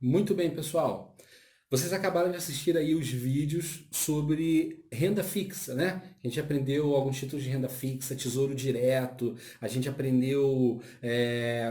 Muito bem, pessoal. Vocês acabaram de assistir aí os vídeos sobre renda fixa, né? A gente aprendeu alguns títulos de renda fixa, Tesouro Direto, a gente aprendeu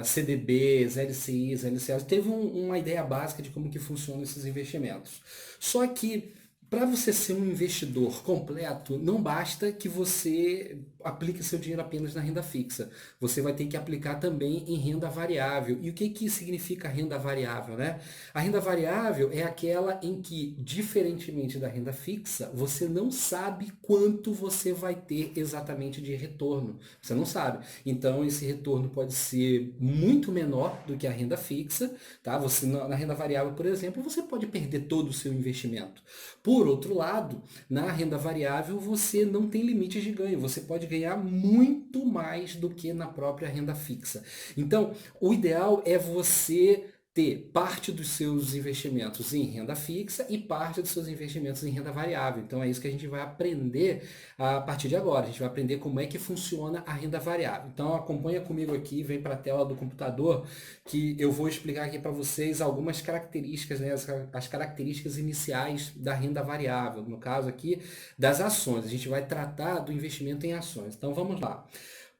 CDBs, LCIs, LCAs, teve uma ideia básica de como que funcionam esses investimentos. Só que para você ser um investidor completo, não basta que você aplique seu dinheiro apenas na renda fixa. Você vai ter que aplicar também em renda variável. E o que que significa renda variável, né? A renda variável é aquela em que, diferentemente da renda fixa, você não sabe quanto você vai ter exatamente de retorno. Você não sabe. Então, esse retorno pode ser muito menor do que a renda fixa, tá? Você, na renda variável, por exemplo, você pode perder todo o seu investimento. Por outro lado, na renda variável, você não tem limites de ganho. Você pode ganhar muito mais do que na própria renda fixa. Então, o ideal é você ter parte dos seus investimentos em renda fixa e parte dos seus investimentos em renda variável. Então é isso que a gente vai aprender a partir de agora. A gente vai aprender como é que funciona a renda variável. Então acompanha comigo aqui, vem para a tela do computador, que eu vou explicar aqui para vocês algumas características, né, as características iniciais da renda variável. No caso aqui, das ações. A gente vai tratar do investimento em ações. Então vamos lá.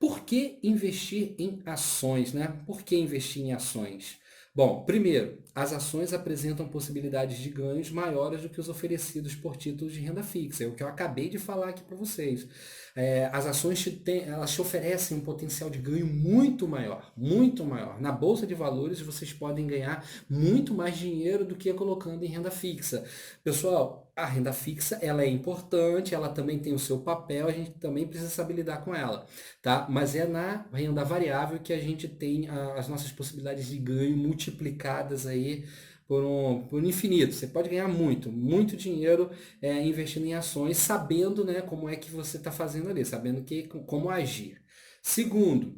Por que investir em ações, né? Por que investir em ações? Bom, primeiro, as ações apresentam possibilidades de ganhos maiores do que os oferecidos por títulos de renda fixa. É o que eu acabei de falar aqui para vocês. As ações elas te oferecem um potencial de ganho muito maior, muito maior. Na bolsa de valores, vocês podem ganhar muito mais dinheiro do que colocando em renda fixa. Pessoal, a renda fixa ela é importante, ela também tem o seu papel, a gente também precisa saber lidar com ela, tá? Mas é na renda variável que a gente tem as nossas possibilidades de ganho multiplicadas aí por um infinito. Você pode ganhar muito, muito dinheiro investindo em ações, sabendo, né, como é que você está fazendo ali, sabendo como agir. Segundo,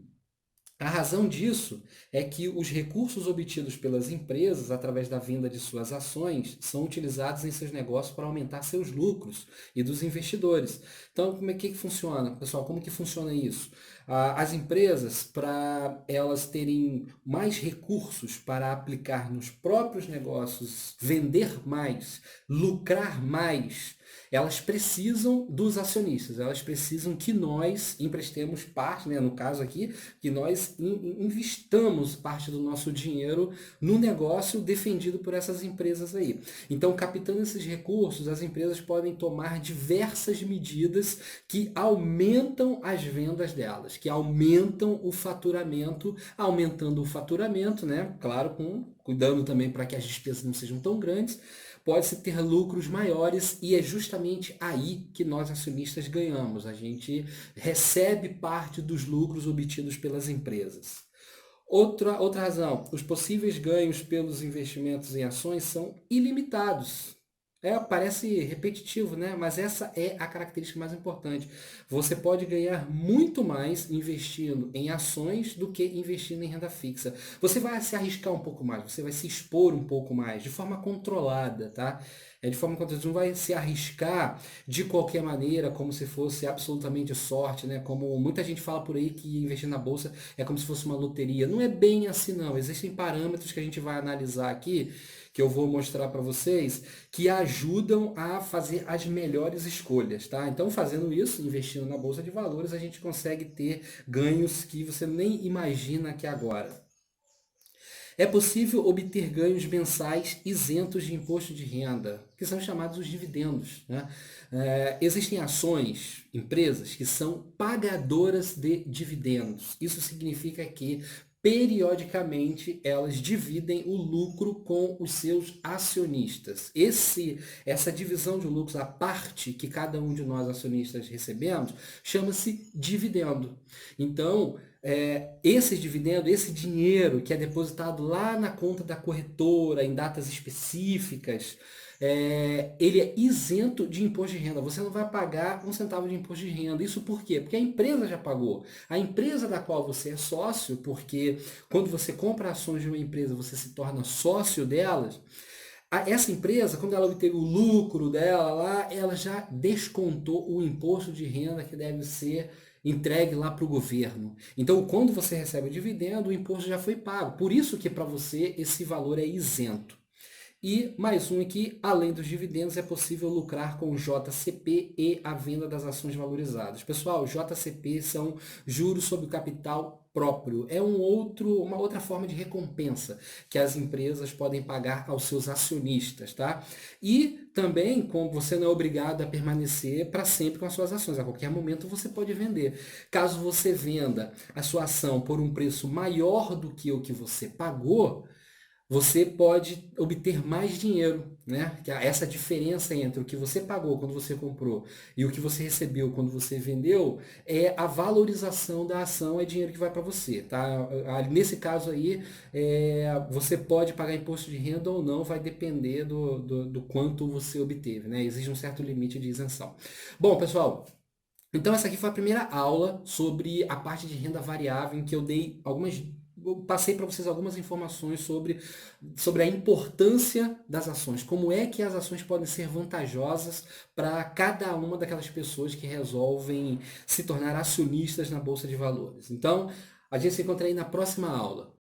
a razão disso é que os recursos obtidos pelas empresas através da venda de suas ações são utilizados em seus negócios para aumentar seus lucros e dos investidores. Então, como é que funciona, pessoal? Como que funciona isso? As empresas, para elas terem mais recursos para aplicar nos próprios negócios, vender mais, lucrar mais, elas precisam dos acionistas, elas precisam que nós emprestemos parte, né, no caso aqui, que nós investamos parte do nosso dinheiro no negócio defendido por essas empresas aí. Então, captando esses recursos, as empresas podem tomar diversas medidas que aumentam as vendas delas, que aumentam o faturamento, aumentando o faturamento, né? Claro, cuidando também para que as despesas não sejam tão grandes, pode-se ter lucros maiores e é justamente aí que nós acionistas ganhamos. A gente recebe parte dos lucros obtidos pelas empresas. Outra razão, os possíveis ganhos pelos investimentos em ações são ilimitados. Parece repetitivo, né? Mas essa é a característica mais importante. Você pode ganhar muito mais investindo em ações do que investindo em renda fixa. Você vai se arriscar um pouco mais, você vai se expor um pouco mais, de forma controlada, tá? De forma controlada, você não vai se arriscar de qualquer maneira, como se fosse absolutamente sorte, né? Como muita gente fala por aí que investir na bolsa é como se fosse uma loteria. Não é bem assim, não. Existem parâmetros que a gente vai analisar aqui, que eu vou mostrar para vocês, que ajudam a fazer as melhores escolhas, tá? Então, fazendo isso, investindo na bolsa de valores, a gente consegue ter ganhos que você nem imagina aqui agora. É possível obter ganhos mensais isentos de imposto de renda, que são chamados os dividendos, né? Existem ações, empresas que são pagadoras de dividendos. Isso significa que periodicamente elas dividem o lucro com os seus acionistas. Essa divisão de lucros, a parte que cada um de nós acionistas recebemos, chama-se dividendo. Então, esse dividendo, esse dinheiro que é depositado lá na conta da corretora em datas específicas, ele é isento de imposto de renda. Você não vai pagar um centavo de imposto de renda. Isso por quê? Porque a empresa já pagou. A empresa da qual você é sócio, porque quando você compra ações de uma empresa, você se torna sócio delas. Essa empresa, quando ela obteve o lucro dela lá, ela já descontou o imposto de renda que deve ser entregue lá para o governo. Então, quando você recebe o dividendo, o imposto já foi pago. Por isso que para você esse valor é isento. E mais um aqui, além dos dividendos, é possível lucrar com o JCP e a venda das ações valorizadas. Pessoal, JCP são juros sobre o capital próprio. É uma outra forma de recompensa que as empresas podem pagar aos seus acionistas, tá? E também, como você não é obrigado a permanecer para sempre com as suas ações, a qualquer momento você pode vender. Caso você venda a sua ação por um preço maior do que o que você pagou, você pode obter mais dinheiro, né? Que essa diferença entre o que você pagou quando você comprou e o que você recebeu quando você vendeu é a valorização da ação, é dinheiro que vai para você, tá? Nesse caso aí, você pode pagar imposto de renda ou não, vai depender do quanto você obteve, né? Exige um certo limite de isenção. Bom, pessoal, então essa aqui foi a primeira aula sobre a parte de renda variável em que eu passei para vocês algumas informações sobre a importância das ações, como é que as ações podem ser vantajosas para cada uma daquelas pessoas que resolvem se tornar acionistas na Bolsa de Valores. Então, a gente se encontra aí na próxima aula.